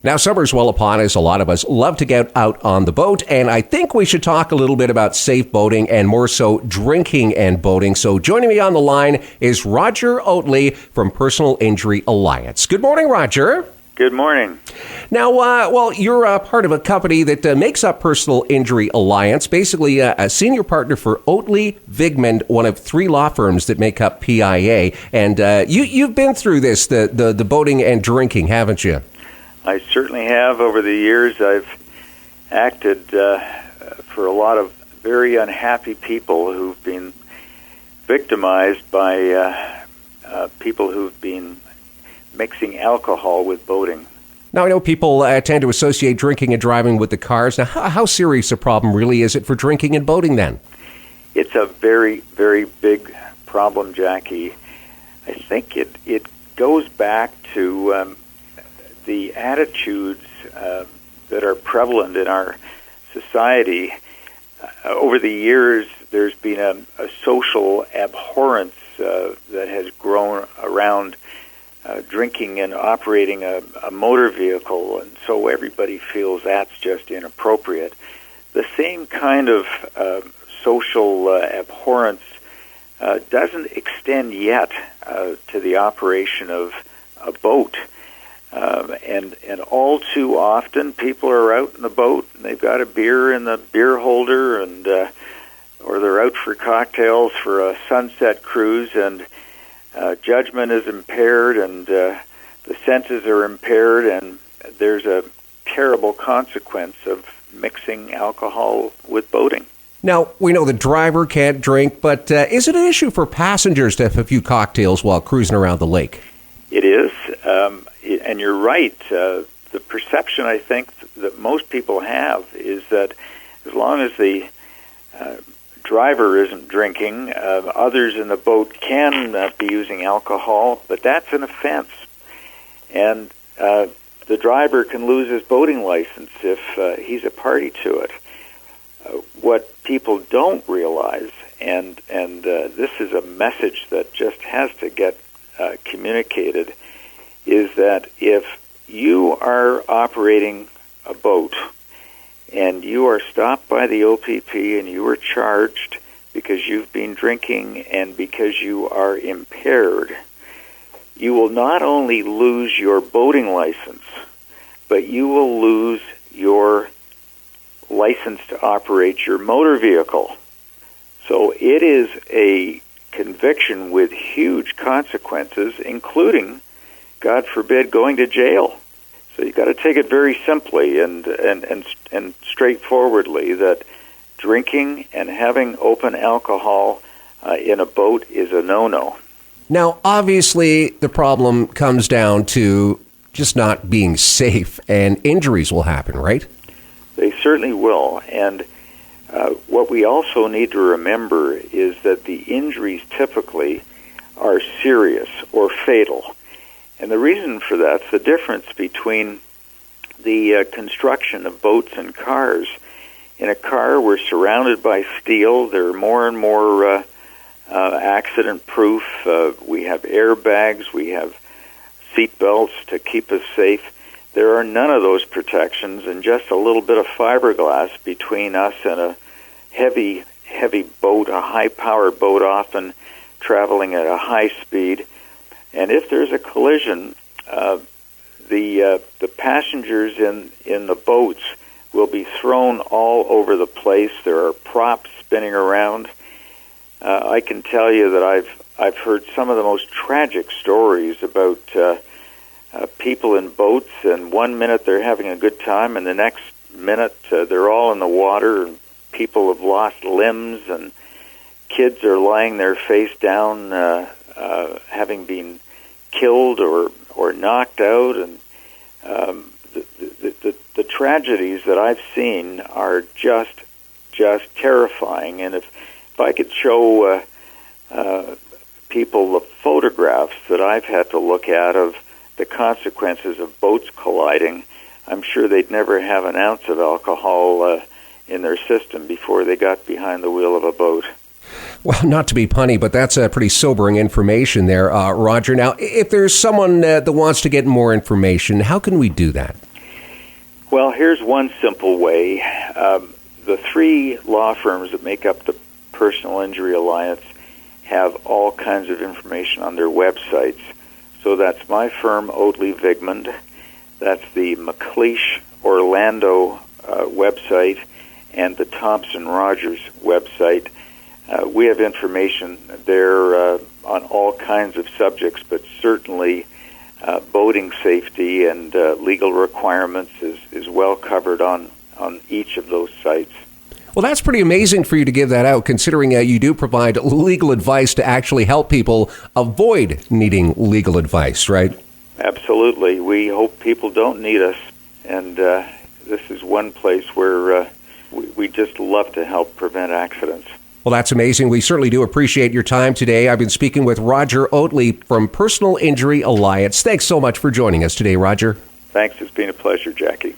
Now, summer's well upon us. A lot of us love to get out on the boat, and I think we should talk a little bit about safe boating and more so drinking and boating. So joining me on the line is Roger Oatley from Personal Injury Alliance. Good morning, Roger. Good morning. Now, you're part of a company that makes up Personal Injury Alliance, basically a senior partner for Oatley Vigmond, one of three law firms that make up PIA. And you've been through this, the boating and drinking, haven't you? I certainly have. Over the years, I've acted for a lot of very unhappy people who've been victimized by people who've been mixing alcohol with boating. Now, I know people tend to associate drinking and driving with the cars. Now, how serious a problem really is it for drinking and boating then? It's a very, very big problem, Jackie. I think it goes back to the attitudes that are prevalent in our society. Over the years, there's been a social abhorrence that has grown around drinking and operating a motor vehicle, and so everybody feels that's just inappropriate. The same kind of social abhorrence doesn't extend yet to the operation of a boat. And all too often, people are out in the boat, and they've got a beer in the beer holder, and or they're out for cocktails for a sunset cruise, and judgment is impaired, and the senses are impaired, and there's a terrible consequence of mixing alcohol with boating. Now, we know the driver can't drink, but is it an issue for passengers to have a few cocktails while cruising around the lake? It is, and you're right. The perception, I think, that most people have is that as long as the driver isn't drinking, others in the boat can be using alcohol, but that's an offense. And the driver can lose his boating license if he's a party to it. What people don't realize, and this is a message that just has to get communicated, is that if you are operating a boat and you are stopped by the OPP and you are charged because you've been drinking and because you are impaired, you will not only lose your boating license, but you will lose your license to operate your motor vehicle. So it is a conviction with huge consequences, including, God forbid, going to jail. So you've got to take it very simply and straightforwardly that drinking and having open alcohol in a boat is a no-no. Now, obviously, the problem comes down to just not being safe, and injuries will happen, right? They certainly will. And what we also need to remember is that the injuries typically are serious or fatal. And the reason for that's the difference between the construction of boats and cars. In a car, we're surrounded by steel. They're more and more accident-proof. We have airbags. We have seat belts to keep us safe. There are none of those protections, and just a little bit of fiberglass between us and a heavy boat, a high-powered boat, often traveling at a high speed. And if there's a collision, the passengers in the boats will be thrown all over the place. There are props spinning around. I can tell you that I've heard some of the most tragic stories about people in boats, and one minute they're having a good time, and the next minute they're all in the water, and people have lost limbs, and kids are lying their face down, having been killed or knocked out, and the tragedies that I've seen are just terrifying. And if I could show people the photographs that I've had to look at of the consequences of boats colliding, I'm sure they'd never have an ounce of alcohol in their system before they got behind the wheel of a boat. Well, not to be punny, but that's pretty sobering information there, Roger. Now, if there's someone that wants to get more information, how can we do that? Well, here's one simple way. The three law firms that make up the Personal Injury Alliance have all kinds of information on their websites. So that's my firm, Oatley Vigmond. That's the McLeish Orlando website and the Thompson Rogers website. We have information there on all kinds of subjects, but certainly boating safety and legal requirements is well covered on each of those sites. Well, that's pretty amazing for you to give that out, considering you do provide legal advice to actually help people avoid needing legal advice, right? Absolutely. We hope people don't need us, and this is one place where we just love to help prevent accidents. Well, that's amazing. We certainly do appreciate your time today. I've been speaking with Roger Oatley from Personal Injury Alliance. Thanks so much for joining us today, Roger. Thanks. It's been a pleasure, Jackie.